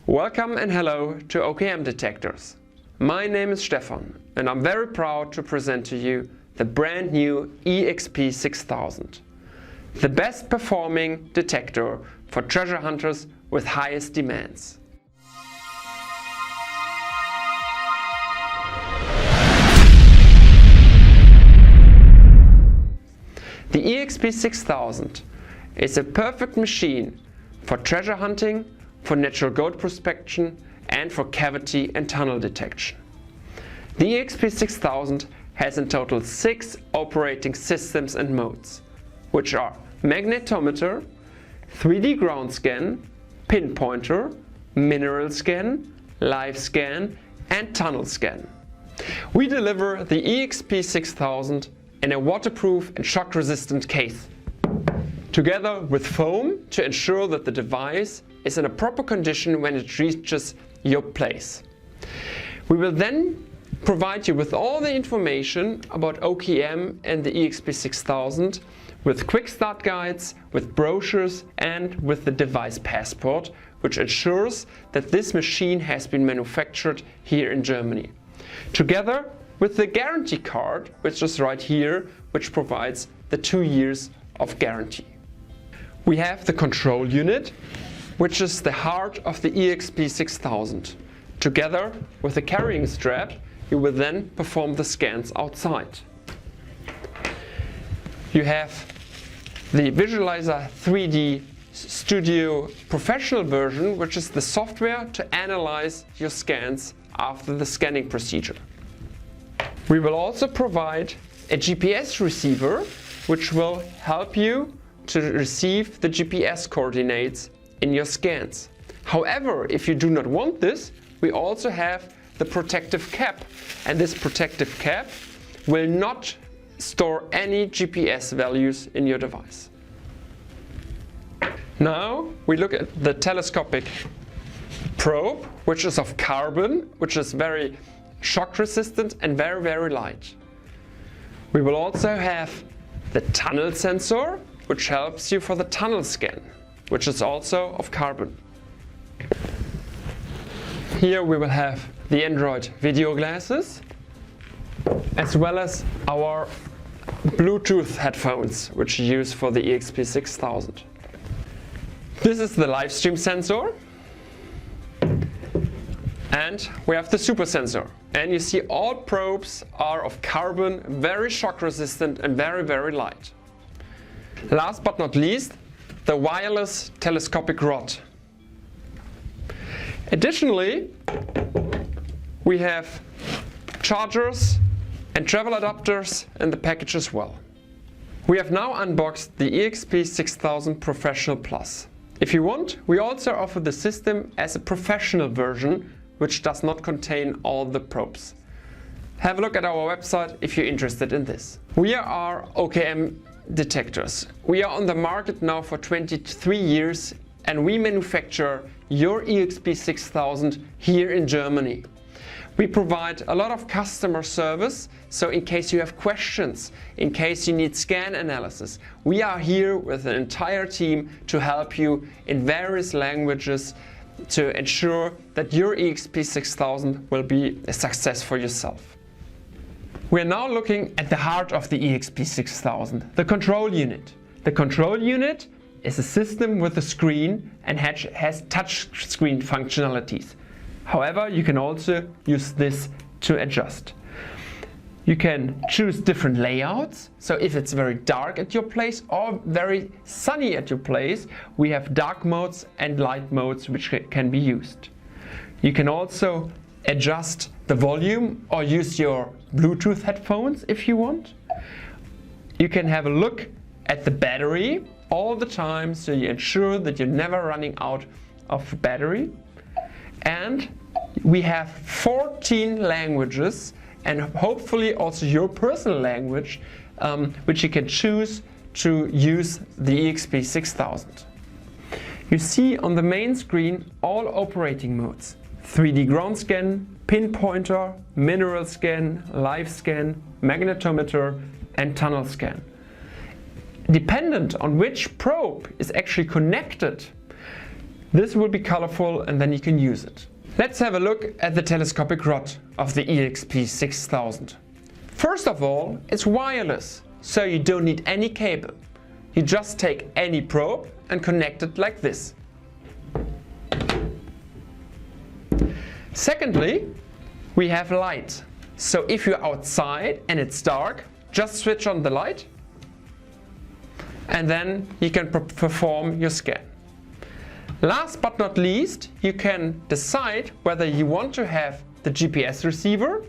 Welcome and hello to OKM Detectors. My name is Stefan and I'm very proud to present to you the brand new eXp 6000. The best performing detector for treasure hunters with highest demands. The eXp 6000 is a perfect machine for treasure hunting, for natural gold prospection and for cavity and tunnel detection. The eXp 6000 has in total 6 operating systems and modes, which are Magnetometer, 3D ground scan, Pinpointer, mineral scan, live scan and tunnel scan. We deliver the eXp 6000 in a waterproof and shock resistant case, together with foam to ensure that the device is in a proper condition when it reaches your place. We will then provide you with all the information about OKM and the eXp 6000 with quick start guides, with brochures and with the device passport, which ensures that this machine has been manufactured here in Germany. Together with the guarantee card, which is right here, which provides the 2 years of guarantee. We have the control unit, which is the heart of the eXp 6000. Together with the carrying strap, you will then perform the scans outside. You have the Visualizer 3D Studio Professional version, which is the software to analyze your scans after the scanning procedure. We will also provide a GPS receiver, which will help you to receive the GPS coordinates in your scans. However, if you do not want this, we also have the protective cap, and this protective cap will not store any GPS values in your device. Now we look at the telescopic probe, which is of carbon, which is very shock resistant and very light. We will also have the tunnel sensor, which helps you for the tunnel scan, which is also of carbon. Here we will have the Android video glasses, as well as our Bluetooth headphones, which you use for the eXp 6000. This is the live stream sensor. And we have the super sensor. And you see all probes are of carbon, very shock resistant and very light. Last but not least, the wireless telescopic rod. Additionally, we have chargers and travel adapters in the package as well. We have now unboxed the eXp 6000 Professional Plus. If you want, we also offer the system as a professional version, which does not contain all the probes. Have a look at our website if you're interested in this. We are OKM Detectors. We are on the market now for 23 years and we manufacture your eXp 6000 here in Germany. We provide a lot of customer service, so in case you have questions, in case you need scan analysis, we are here with an entire team to help you in various languages to ensure that your eXp 6000 will be a success for yourself. We are now looking at the heart of the eXp 6000, the control unit. The control unit is a system with a screen and has touch screen functionalities. However, you can also use this to adjust. You can choose different layouts, so if it's very dark at your place or very sunny at your place, we have dark modes and light modes which can be used. You can also adjust the volume or use your Bluetooth headphones if you want. You can have a look at the battery all the time, so you ensure that you're never running out of battery. And we have 14 languages and hopefully also your personal language, which you can choose to use the eXp 6000. You see on the main screen all operating modes: 3D ground scan, Pinpointer, mineral scan, live scan, magnetometer and tunnel scan. Dependent on which probe is actually connected, This will be colorful and then you can use it. Let's have a look at the telescopic rod of the eXp 6000. First of all, it's wireless, so you don't need any cable. You just take any probe and connect it like this. Secondly, we have light. So if you're outside and it's dark, just switch on the light and then you can perform your scan. Last but not least, you can decide whether you want to have the GPS receiver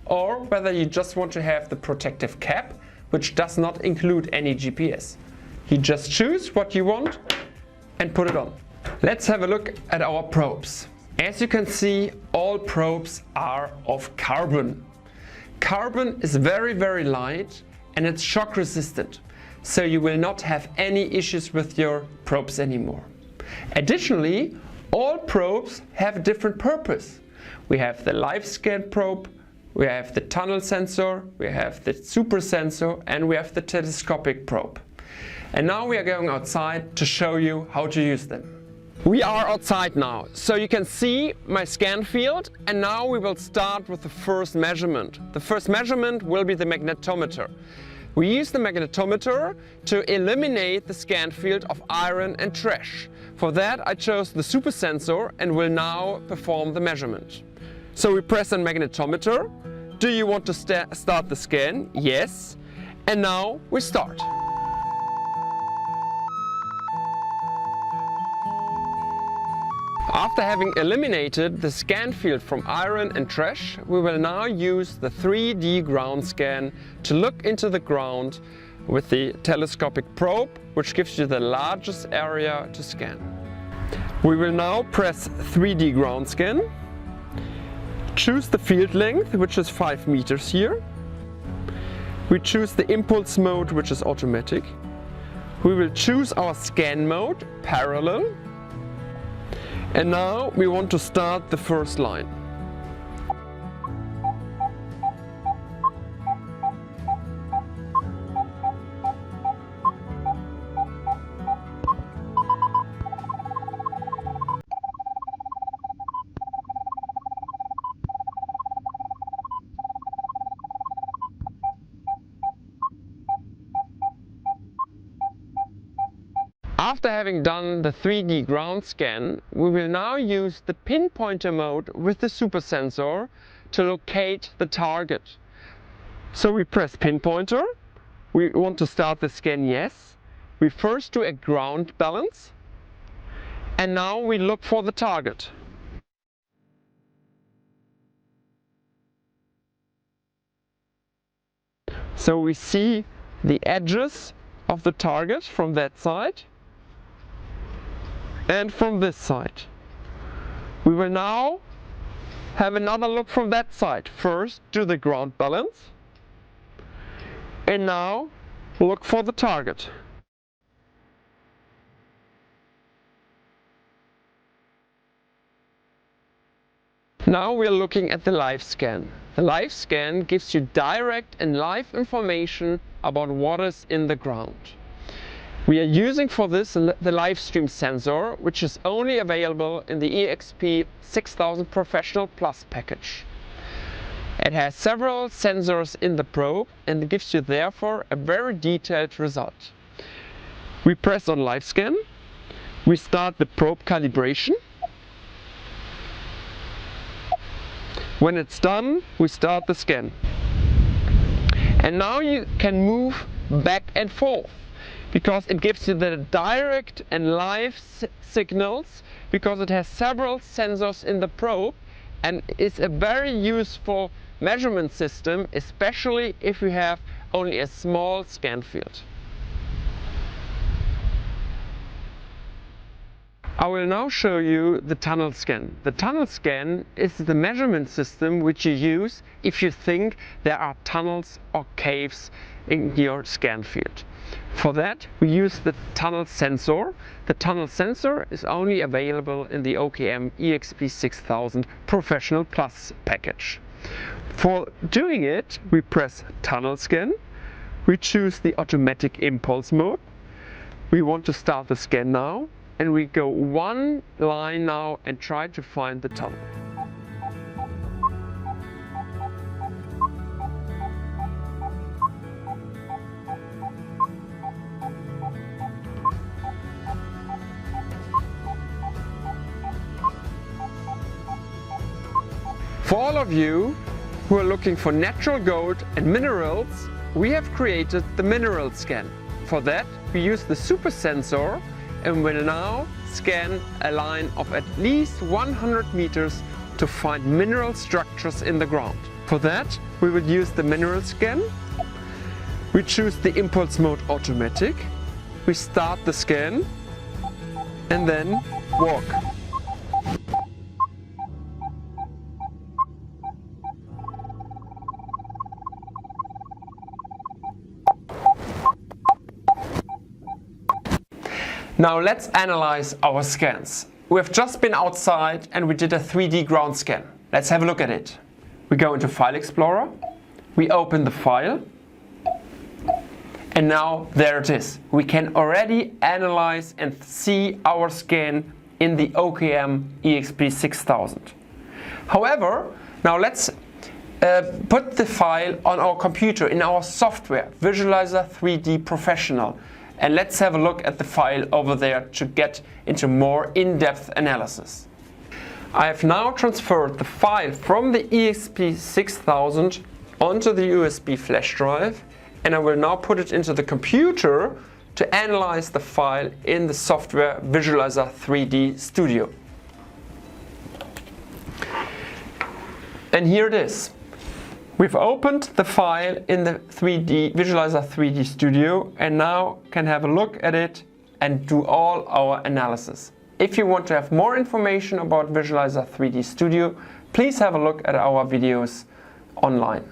or whether you just want to have the protective cap, which does not include any GPS. You just choose what you want and put it on. Let's have a look at our probes. As you can see, all probes are of carbon. Carbon is very, very light and it's shock resistant, so you will not have any issues with your probes anymore. Additionally, all probes have a different purpose. We have the live scan probe, we have the tunnel sensor, we have the super sensor, and we have the telescopic probe. And now we are going outside to show you how to use them. We are outside now, so you can see my scan field, and now we will start with the first measurement. The first measurement will be the magnetometer. We use the magnetometer to eliminate the scan field of iron and trash. For that I chose the super sensor and will now perform the measurement. So we press on magnetometer. Do you want to start the scan? Yes. And now we start. After having eliminated the scan field from iron and trash, we will now use the 3D ground scan to look into the ground with the telescopic probe, which gives you the largest area to scan. We will now press 3D ground scan, choose the field length, which is 5 meters here. We choose the impulse mode, which is automatic. We will choose our scan mode, parallel. And now we want to start the first line. After having done the 3D ground scan, we will now use the pinpointer mode with the super sensor to locate the target. So we press pinpointer. We want to start the scan, yes. We first do a ground balance and now we look for the target. So we see the edges of the target from that side and from this side. We will now have another look from that side. First do the ground balance and now look for the target. Now we are looking at the live scan. The live scan gives you direct and live information about what is in the ground. We are using for this the live stream sensor, which is only available in the eXp 6000 Professional Plus package. It has several sensors in the probe and it gives you therefore a very detailed result. We press on live scan, we start the probe calibration. When it's done, we start the scan. And now you can move back and forth, because it gives you the direct and live signals, because it has several sensors in the probe and it's a very useful measurement system, especially if you have only a small scan field. I will now show you the tunnel scan. The tunnel scan is the measurement system which you use if you think there are tunnels or caves in your scan field. For that we use the tunnel sensor. The tunnel sensor is only available in the OKM eXp 6000 Professional Plus package. For doing it, we press tunnel scan, we choose the automatic impulse mode. We want to start the scan now and we go one line now and try to find the tunnel. For all of you who are looking for natural gold and minerals, we have created the mineral scan. For that, we use the super sensor and will now scan a line of at least 100 meters to find mineral structures in the ground. For that, we will use the mineral scan. We choose the impulse mode automatic. We start the scan and then walk. Now let's analyze our scans. We have just been outside and we did a 3D ground scan. Let's have a look at it. We go into File Explorer, we open the file, and now there it is. We can already analyze and see our scan in the OKM eXp 6000. However, now let's put the file on our computer in our software, Visualizer 3D Professional. And let's have a look at the file over there to get into more in-depth analysis. I have now transferred the file from the eXp 6000 onto the USB flash drive, and I will now put it into the computer to analyze the file in the software Visualizer 3D Studio. And here it is. We've opened the file in the Visualizer 3D Studio and now can have a look at it and do all our analysis. If you want to have more information about Visualizer 3D Studio, please have a look at our videos online.